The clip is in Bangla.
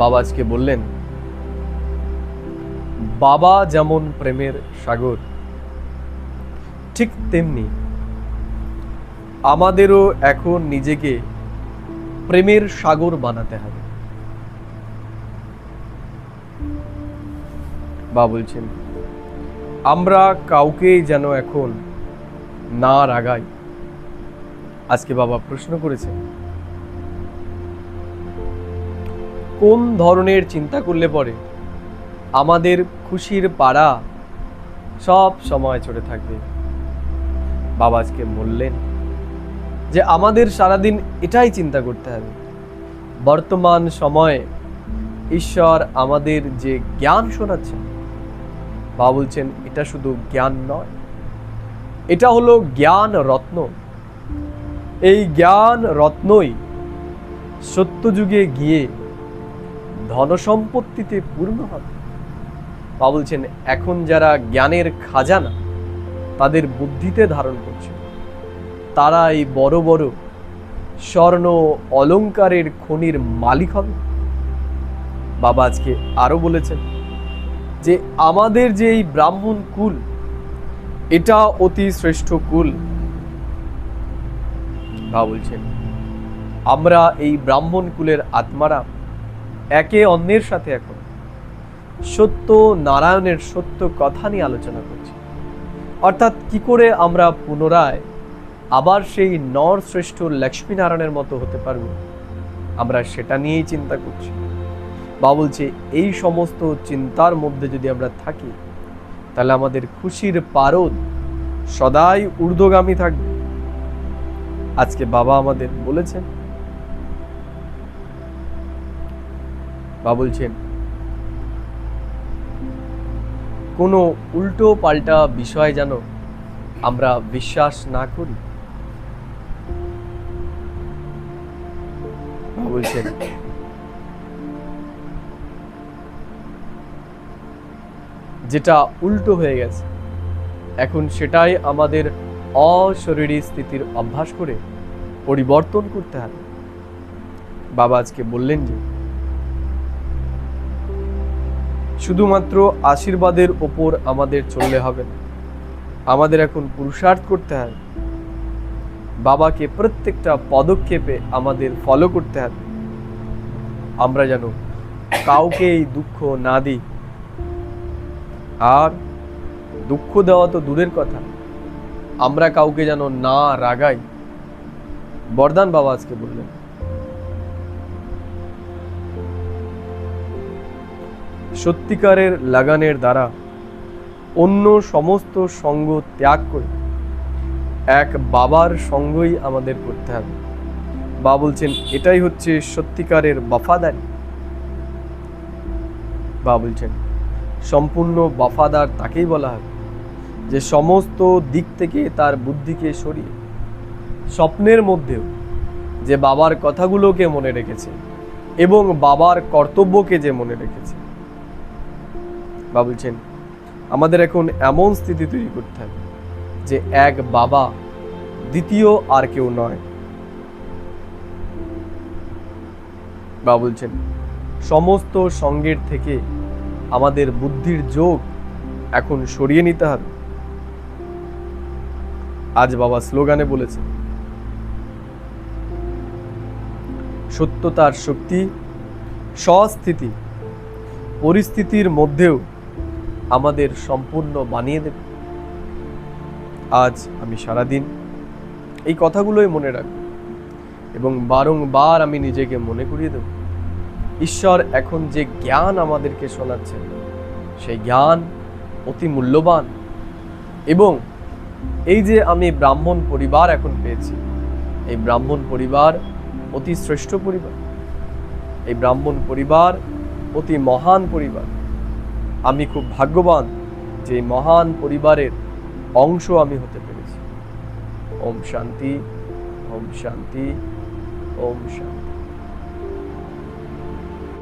বাবা আজকে বললেন, বাবা যেমন প্রেমের সাগর, ঠিক তেমনি আমাদেরও এখন নিজেকে প্রেমের সাগর বানাতে হবে। বাবা বলছেন, আমরা কাউকে যেন এখন না রাগাই। আজকে বাবা প্রশ্ন করেছেন, কোন ধরনের চিন্তা করলে পরে আমাদের খুশির পাড়া সব সময় চড়ে থাকবে? বাবা আজকে বললেন যে আমাদের সারাদিন এটাই চিন্তা করতে হবে, বর্তমান সময়ে ঈশ্বর আমাদের যে জ্ঞান শোনাচ্ছেন, বাবা বলছেন এটা শুধু জ্ঞান নয়, এটা হলো জ্ঞান রত্ন। এই জ্ঞান রত্নই সত্যযুগে গিয়ে ধনসম্পত্তিতে পূর্ণ হবে। বাবা বলছেন এখন যারা জ্ঞানের খাজানা তাদের বুদ্ধিতে ধারণ করছে, তারা এই বড় বড় স্বর্ণ অলংকারের খনির মালিক হবে। বাবা আজকে আরো বলেছেন যে আমাদের যে এই ব্রাহ্মণ কুল, এটা অতি শ্রেষ্ঠ কুল। বাবা বলছেন আমরা এই ব্রাহ্মণ কুলের আত্মারা একে অন্যের সাথে এখন সত্য নারায়ণের সত্য কথা নিয়ে আলোচনা করছি, অর্থাৎ কি করে আমরা পুনরায় আবার সেই নর শ্রেষ্ঠ লক্ষ্মীনারায়ণের মতো হতে পারবো, আমরা সেটা নিয়েই চিন্তা করছি। বাবা বলছে এই সমস্ত চিন্তার মধ্যে যদি আমরা থাকি, তাহলে আমাদের খুশির পারদ সদাই ঊর্ধ্বগামী থাকবে। আজকে বাবা আমাদের বলেছেন, বাবা বলছেন কোনো উল্টো পাল্টা বিষয় যেন আমরা বিশ্বাস না করি। বাবা বলছেন যেটা উল্টো হয়ে গেছে এখন সেটাই আমাদের অশরীরী স্থিতির অভ্যাস করে পরিবর্তন করতে হবে। বাবা আজকে বললেন যে শুধুমাত্র আশীর্বাদের ওপর আমাদের চললে হবে না, আমাদের এখন পুরুষার্থ করতে হবে। বাবাকে প্রত্যেকটা পদক্ষেপে আমাদের ফলো করতে হবে। আমরা যেন কাউকে এই দুঃখ না দিই, আর দুঃখ দেওয়া তো দূরের কথা, আমরা কাউকে যেন না রাগাই। বরদান বাবা আজকে বললেন। সত্যিকারের লাগানের দ্বারা অন্য সমস্ত সঙ্গ ত্যাগ করে এক বাবার সঙ্গই আমাদের করতে হবে। বাবা বলছেন এটাই হচ্ছে সত্যিকারের বফাদারি। বাবা বলছেন সম্পূর্ণ বফাদার তাকেই বলা হয় যে সমস্ত দিক থেকে তার বুদ্ধিকে সরিয়ে স্বপ্নের মধ্যেও যে বাবার কথাগুলোকে মনে রেখেছে এবং বাবার কর্তব্যকে যে মনে রেখেছে। বাবা বলছেন আমাদের এখন এমন স্থিতি তৈরি করতে হবে যে এক বাবা, দ্বিতীয় আর কেউ নয়। বাবা বলছেন সমস্ত সঙ্গের থেকে আমাদের বুদ্ধির যোগ এখন সরিয়ে নিতে হবে। আজ বাবা স্লোগানে বলেছেন সত্যতার শক্তি স্বস্থিতি পরিস্থিতির মধ্যেও আমাদের সম্পূর্ণ বানিয়ে দেবে। আজ আমি সারাদিন এই কথাগুলোই মনে রাখব এবং বারংবার আমি নিজেকে মনে করিয়ে দেব ঈশ্বর এখন যে জ্ঞান আমাদেরকে শোনাচ্ছেন সেই জ্ঞান অতি মূল্যবান, এবং এই যে আমি ব্রাহ্মণ পরিবার এখন পেয়েছি, এই ব্রাহ্মণ পরিবার অতি শ্রেষ্ঠ পরিবার, এই ব্রাহ্মণ পরিবার অতি মহান পরিবার। আমি খুব ভাগ্যবান যে মহান পরিবারের অংশ আমি হতে পেরেছি। ওম শান্তি, ওম শান্তি, ওম শান্তি।